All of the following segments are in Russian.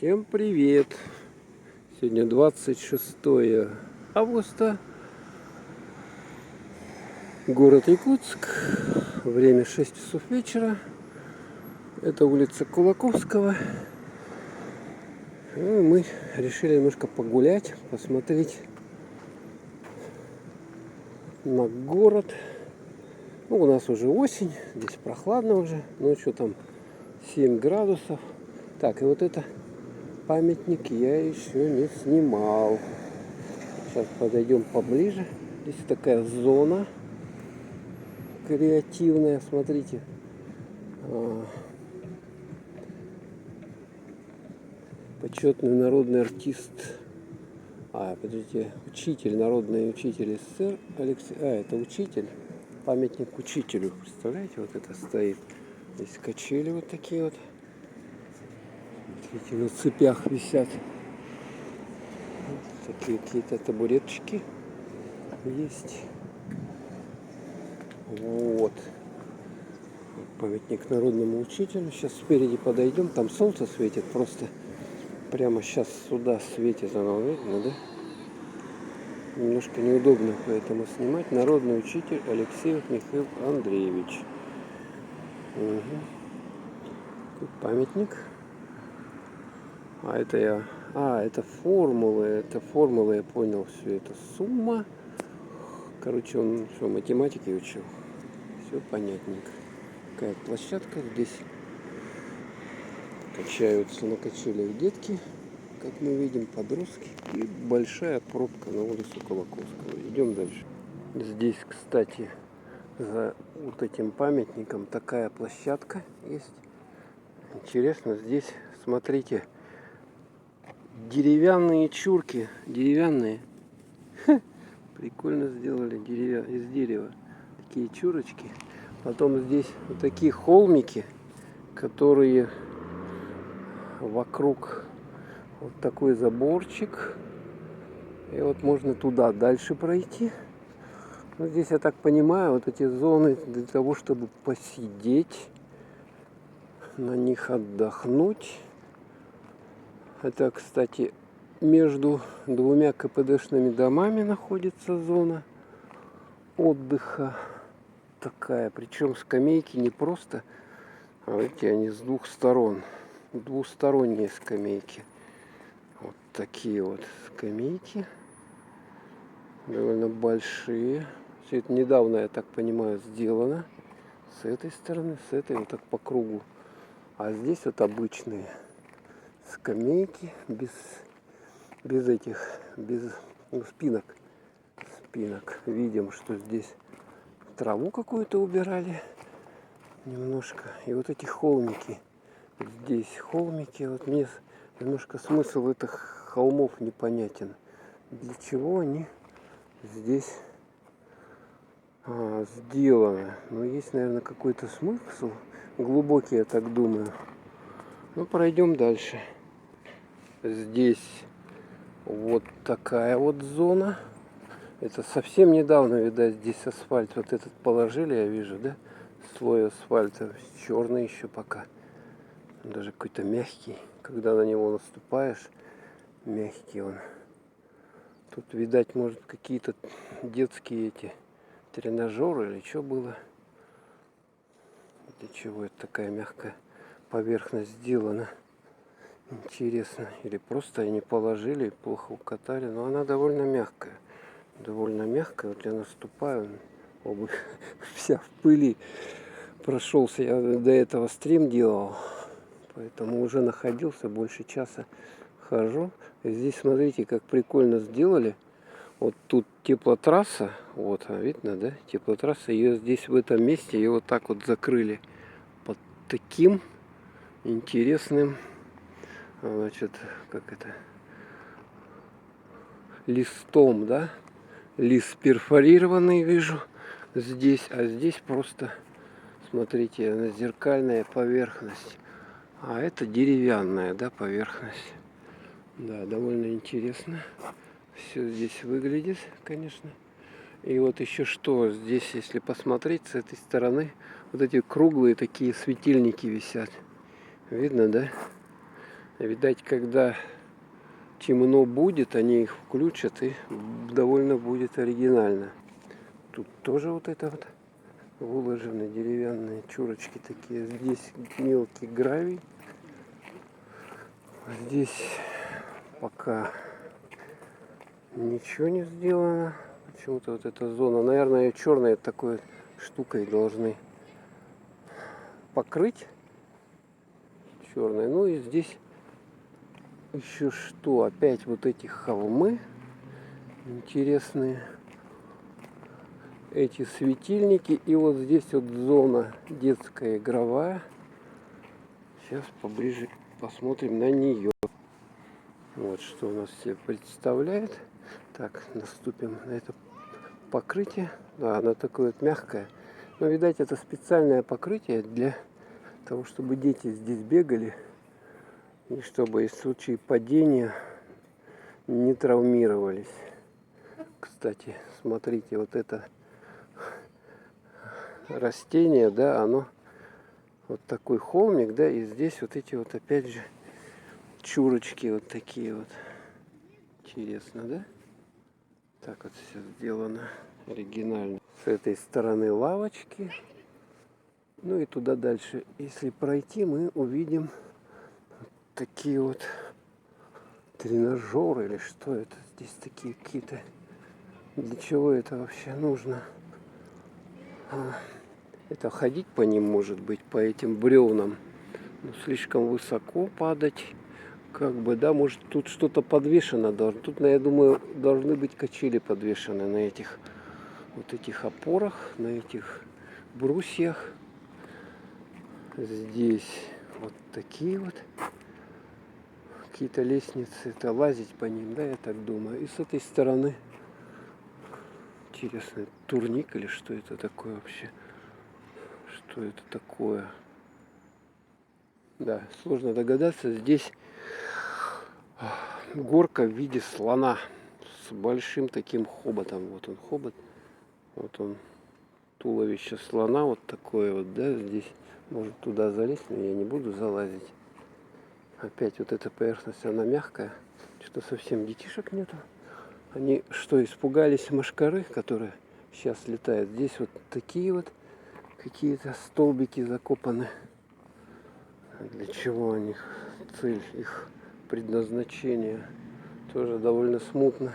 Всем привет! Сегодня 26 августа, город Якутск, время 6 часов вечера, это улица Кулаковского. Ну, мы решили немножко погулять, посмотреть на город. Ну, у нас уже осень, здесь прохладно уже, ну что там, 7 градусов. Так, и вот это памятник я еще не снимал. Сейчас подойдем поближе. Здесь такая зона креативная, смотрите. Почетный народный артист. Подождите, учитель, народный учитель СССР Алексей. Это учитель. Памятник учителю. Представляете, вот это стоит. Здесь качели вот такие вот. Смотрите, на цепях висят. Вот такие какие-то табуреточки есть. Вот. Памятник народному учителю. Сейчас спереди подойдем. Там солнце светит просто. Прямо сейчас сюда светит оно, видно, да? Немножко неудобно поэтому снимать. Народный учитель Алексеев Михаил Андреевич. Тут памятник. Это формулы. Это формулы, я понял, все это сумма. Короче, он что, математики учил. Все понятненько. Такая площадка здесь. Качаются на качелях детки, как мы видим, подростки. И большая пробка на улицу Кулаковского. Идем дальше. Здесь, кстати, за вот этим памятником такая площадка есть. Интересно, здесь, смотрите, деревянные чурки. Деревянные. Прикольно сделали из дерева. Такие чурочки. Потом здесь вот такие холмики, которые вокруг вот такой заборчик. И вот можно туда дальше пройти. Ну, здесь, я так понимаю, вот эти зоны для того, чтобы посидеть, на них отдохнуть. Это, кстати, между двумя КПДшными домами находится зона отдыха такая. Причем скамейки не просто, видите, они с двух сторон. Двусторонние скамейки. Вот такие вот скамейки. Довольно большие. Все это недавно, я так понимаю, сделано. С этой стороны, с этой, вот так по кругу. А здесь вот обычные скамейки без спинок. Видим, что здесь траву какую-то убирали немножко. И вот эти холмики. Здесь холмики. Вот мне немножко смысл этих холмов непонятен. Для чего они здесь сделаны? Ну, есть, наверное, какой-то смысл. Глубокий, я так думаю. Ну, пройдем дальше. Здесь вот такая вот зона. Это совсем недавно, видать, здесь асфальт вот этот положили, я вижу, да? Слой асфальта. Черный еще пока. Даже какой-то мягкий. Когда на него наступаешь, мягкий он. Тут, видать, может, какие-то детские эти тренажеры или что было. Для чего это такая мягкая поверхность сделана? Интересно. Или просто они положили и плохо укатали. Но она довольно мягкая. Довольно мягкая. Вот я наступаю, обувь вся в пыли. Прошелся. Я до этого стрим делал. Поэтому уже находился, больше часа хожу. И здесь, смотрите, как прикольно сделали. Вот тут теплотрасса. Вот, видно, да? Теплотрасса. Ее здесь, в этом месте, ее вот так вот закрыли. Под таким интересным, значит, как это, листом, да? Лист перфорированный вижу здесь. А здесь просто, смотрите, зеркальная поверхность. А это деревянная, да, поверхность. Да, довольно интересно. Все здесь выглядит, конечно. И вот еще что здесь, если посмотреть с этой стороны, вот эти круглые такие светильники висят. Видно, да? Видать, когда темно будет, они их включат, и довольно будет оригинально. Тут тоже вот это вот выложены деревянные чурочки такие. Здесь мелкий гравий. Здесь пока ничего не сделано. Почему-то вот эта зона, наверное, черной такой штукой должны покрыть. Черной. Ну и здесь еще что? Опять вот эти холмы интересные. Эти светильники. И вот здесь вот зона детская игровая. Сейчас поближе посмотрим на нее. Вот что у нас себе представляет. Так, наступим на это покрытие. Да, оно такое вот мягкое. Но, видать, это специальное покрытие для того, чтобы дети здесь бегали. И чтобы в случае падения не травмировались. Кстати, смотрите, вот это растение, да, оно вот такой холмик, да, и здесь вот эти вот опять же чурочки вот такие вот. Интересно, да? Так вот все сделано оригинально. С этой стороны лавочки. Ну и туда дальше, если пройти, мы увидим такие вот тренажеры или что это. Здесь такие какие-то. Для чего это вообще нужно? Это ходить по ним, может быть, по этим бревнам. Но слишком высоко падать. Как бы, да, может тут что-то подвешено должно. Тут, я думаю, должны быть качели подвешены на этих вот этих опорах, на этих брусьях. Здесь вот такие вот какие-то лестницы. Это лазить по ним, да, я так думаю. И с этой стороны интересный турник или что это такое вообще? Что это такое? Да, сложно догадаться. Здесь горка в виде слона с большим таким хоботом. Вот он хобот. Вот он. Туловище слона вот такое вот, да, здесь может туда залезть, но я не буду залазить. Опять вот эта поверхность, она мягкая. Что-то совсем детишек нету. Они что, испугались мошкары, которые сейчас летают? Здесь вот такие вот какие-то столбики закопаны. Для чего они? Цель их предназначения тоже довольно смутно.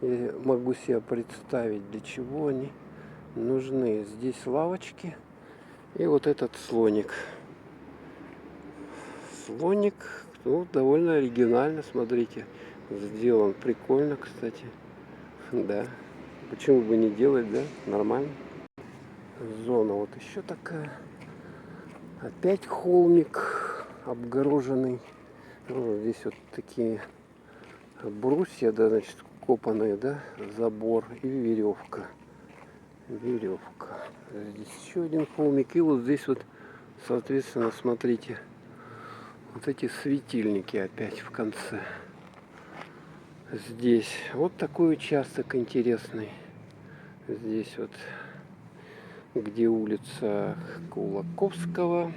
Я могу себе представить, для чего они нужны. Здесь лавочки и вот этот слоник. Слоник, ну, довольно оригинально, смотрите, сделан прикольно, кстати. Да, почему бы не делать, да, нормально. Зона вот еще такая. Опять холмик обгороженный. Ну, здесь вот такие брусья, да, значит, копанные, да, забор и веревка. Веревка. Здесь еще один холмик. И вот здесь вот, соответственно, смотрите, вот эти светильники опять в конце. Здесь вот такой участок интересный. Здесь вот, где улица Кулаковского.